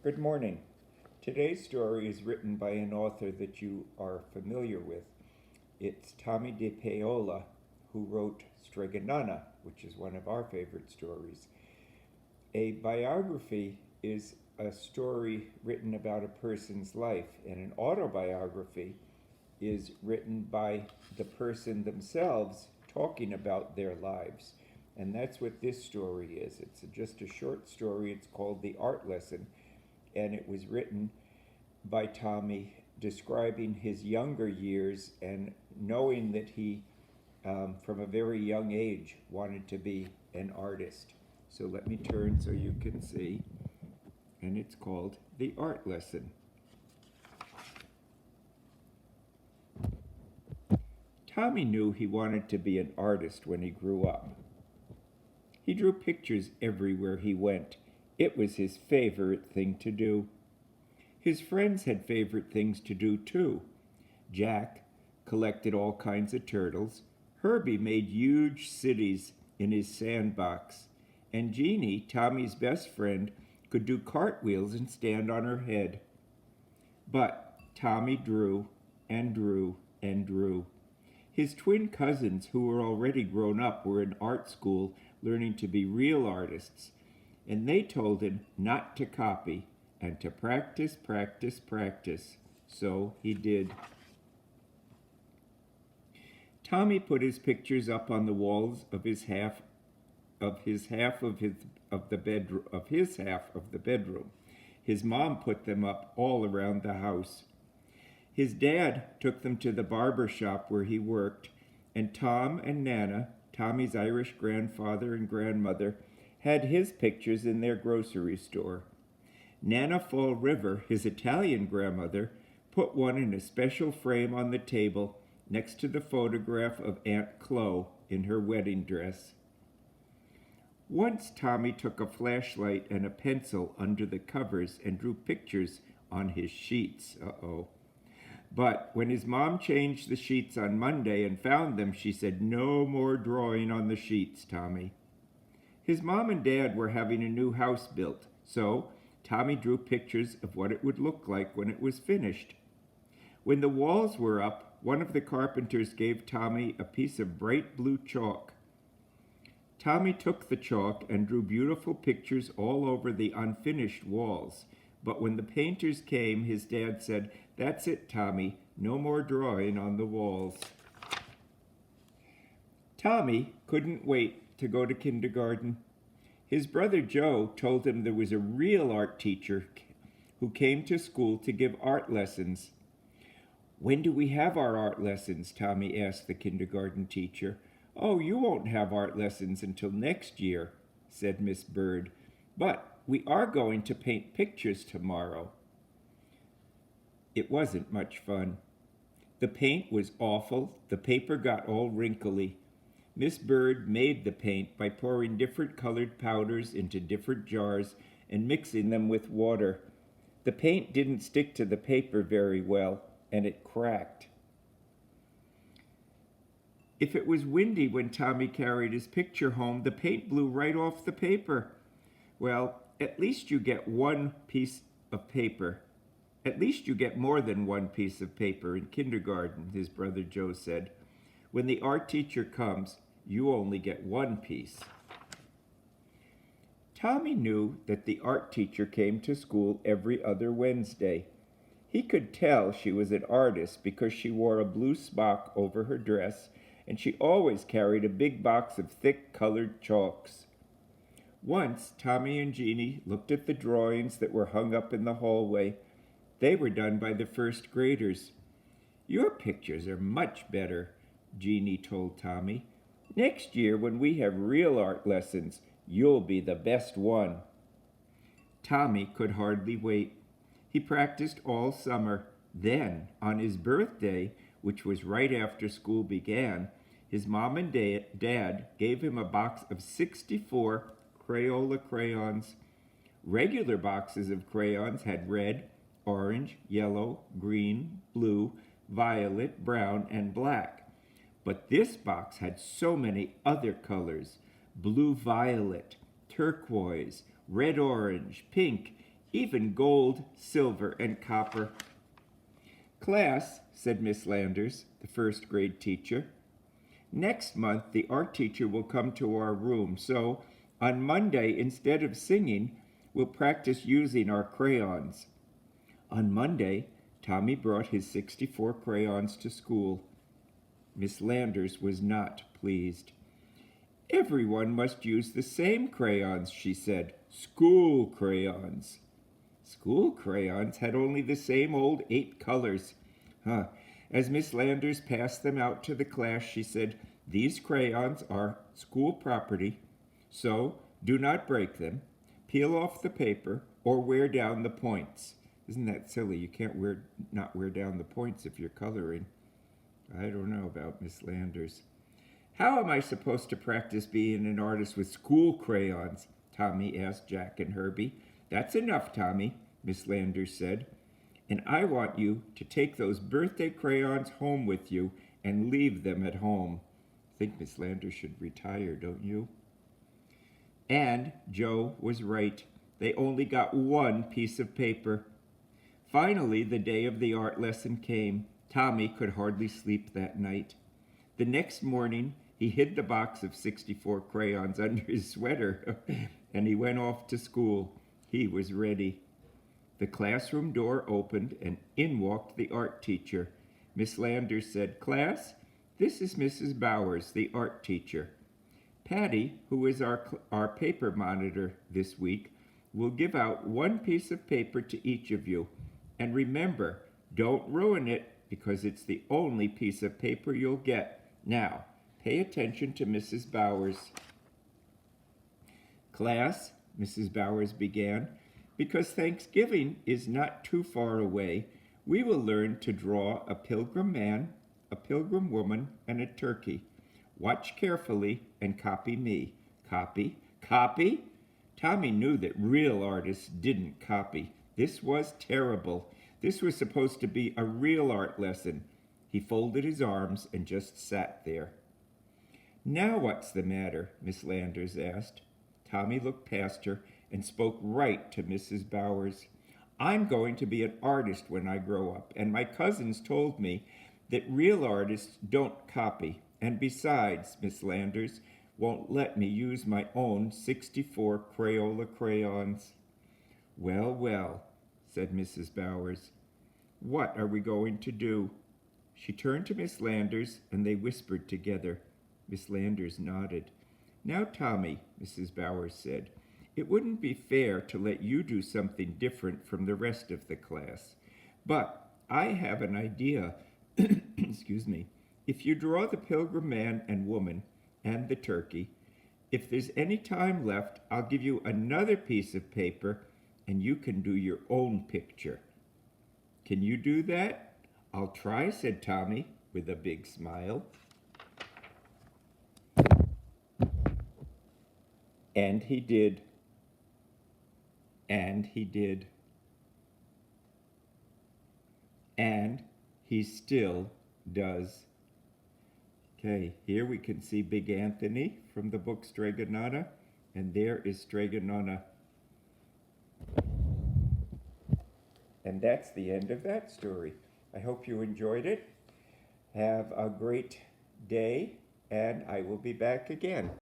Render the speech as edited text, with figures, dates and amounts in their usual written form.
Good morning. Today's story is written by an author that you are familiar with. It's Tommy De Paola, who wrote Stregonana, which is one of our favorite stories. A biography is a story written about a person's life, and an autobiography is written by the person themselves talking about their lives. And that's what this story is. It's just a short story. It's called The Art Lesson, and it was written by Tommy describing his younger years and knowing that he, from a very young age, wanted to be an artist. So let me turn so you can see. And it's called The Art Lesson. Tommy knew he wanted to be an artist when he grew up. He drew pictures everywhere he went. It was his favorite thing to do. His friends had favorite things to do too. Jack collected all kinds of turtles. Herbie made huge cities in his sandbox. And Jeannie, Tommy's best friend, could do cartwheels and stand on her head. But Tommy drew and drew and drew. His twin cousins, who were already grown up, were in art school learning to be real artists, and they told him not to copy and to practice, practice, practice. So he did. Tommy put his pictures up on the walls of his half of the bedroom. His mom put them up all around the house. His dad took them to the barber shop where he worked, and Tom and Nana, Tommy's Irish grandfather and grandmother, had his pictures in their grocery store. Nana Fall River, his Italian grandmother, put one in a special frame on the table next to the photograph of Aunt Chloe in her wedding dress. Once Tommy took a flashlight and a pencil under the covers and drew pictures on his sheets. But when his mom changed the sheets on Monday and found them, she said, "No more drawing on the sheets, Tommy." His mom and dad were having a new house built, so Tommy drew pictures of what it would look like when it was finished. When the walls were up, one of the carpenters gave Tommy a piece of bright blue chalk. Tommy took the chalk and drew beautiful pictures all over the unfinished walls. But when the painters came, his dad said, "That's it, Tommy. No more drawing on the walls." Tommy couldn't wait to go to kindergarten. His brother Joe told him there was a real art teacher who came to school to give art lessons. "When do we have our art lessons?" Tommy asked the kindergarten teacher. "Oh, you won't have art lessons until next year," said Miss Bird. "But we are going to paint pictures tomorrow." It wasn't much fun. The paint was awful. The paper got all wrinkly. Miss Bird made the paint by pouring different colored powders into different jars and mixing them with water. The paint didn't stick to the paper very well, and it cracked. If it was windy when Tommy carried his picture home, the paint blew right off the paper. "Well, at least you get one piece of paper. At least you get more than one piece of paper in kindergarten," his brother Joe said. "When the art teacher comes, you only get one piece." Tommy knew that the art teacher came to school every other Wednesday. He could tell she was an artist because she wore a blue smock over her dress, and she always carried a big box of thick colored chalks. Once, Tommy and Jeannie looked at the drawings that were hung up in the hallway. They were done by the first graders. "Your pictures are much better," Jeannie told Tommy. "Next year, when we have real art lessons, you'll be the best one." Tommy could hardly wait. He practiced all summer. Then, on his birthday, which was right after school began, his mom and dad gave him a box of 64 Crayola crayons. Regular boxes of crayons had red, orange, yellow, green, blue, violet, brown, and black. But this box had so many other colors: blue violet, turquoise, red orange, pink, even gold, silver, and copper. Class, said Miss Landers, the first grade teacher, next month the art teacher will come to our room, so on Monday, instead of singing, we'll practice using our crayons. On Monday, Tommy brought his 64 crayons to school. Miss Landers was not pleased. Everyone must use the same crayons, she said. School crayons. School crayons had only the same old 8 colors. As Miss Landers passed them out to the class, she said, these crayons are school property, so do not break them, peel off the paper, or wear down the points. Isn't that silly? You can't not wear down the points if you're coloring. I don't know about Miss Landers. How am I supposed to practice being an artist with school crayons? Tommy asked Jack and Herbie. That's enough, Tommy, Miss Landers said. And I want you to take those birthday crayons home with you and leave them at home. I think Miss Landers should retire, don't you? And Joe was right. They only got 1 piece of paper. Finally, the day of the art lesson came. Tommy could hardly sleep that night. The next morning, he hid the box of 64 crayons under his sweater, and he went off to school. He was ready. The classroom door opened, and in walked the art teacher. Miss Landers said, "Class, this is Mrs. Bowers, the art teacher. Patty, who is our paper monitor this week, will give out 1 piece of paper to each of you. And remember, don't ruin it, because it's the only piece of paper you'll get. Now, pay attention to Mrs. Bowers." Class, Mrs. Bowers began, because Thanksgiving is not too far away, we will learn to draw a pilgrim man, a pilgrim woman, and a turkey. Watch carefully and copy me. Copy? Copy? Tommy knew that real artists didn't copy. This was terrible. This was supposed to be a real art lesson. He folded his arms and just sat there. Now what's the matter? Miss Landers asked. Tommy looked past her and spoke right to Mrs. Bowers. I'm going to be an artist when I grow up, and my cousins told me that real artists don't copy. And besides, Miss Landers won't let me use my own 64 Crayola crayons. Well, well, said Mrs. Bowers. What are we going to do? She turned to Miss Landers, and they whispered together. Miss Landers nodded. Now, Tommy, Mrs. Bowers said, it wouldn't be fair to let you do something different from the rest of the class. But I have an idea. Excuse me. If you draw the pilgrim man and woman and the turkey, if there's any time left, I'll give you another piece of paper and you can do your own picture. Can you do that? I'll try, said Tommy with a big smile. And he did. And he did. And he still does. Okay, here we can see Big Anthony from the book Stregonona, and there is Stregonona. And that's the end of that story. I hope you enjoyed it. Have a great day, and I will be back again.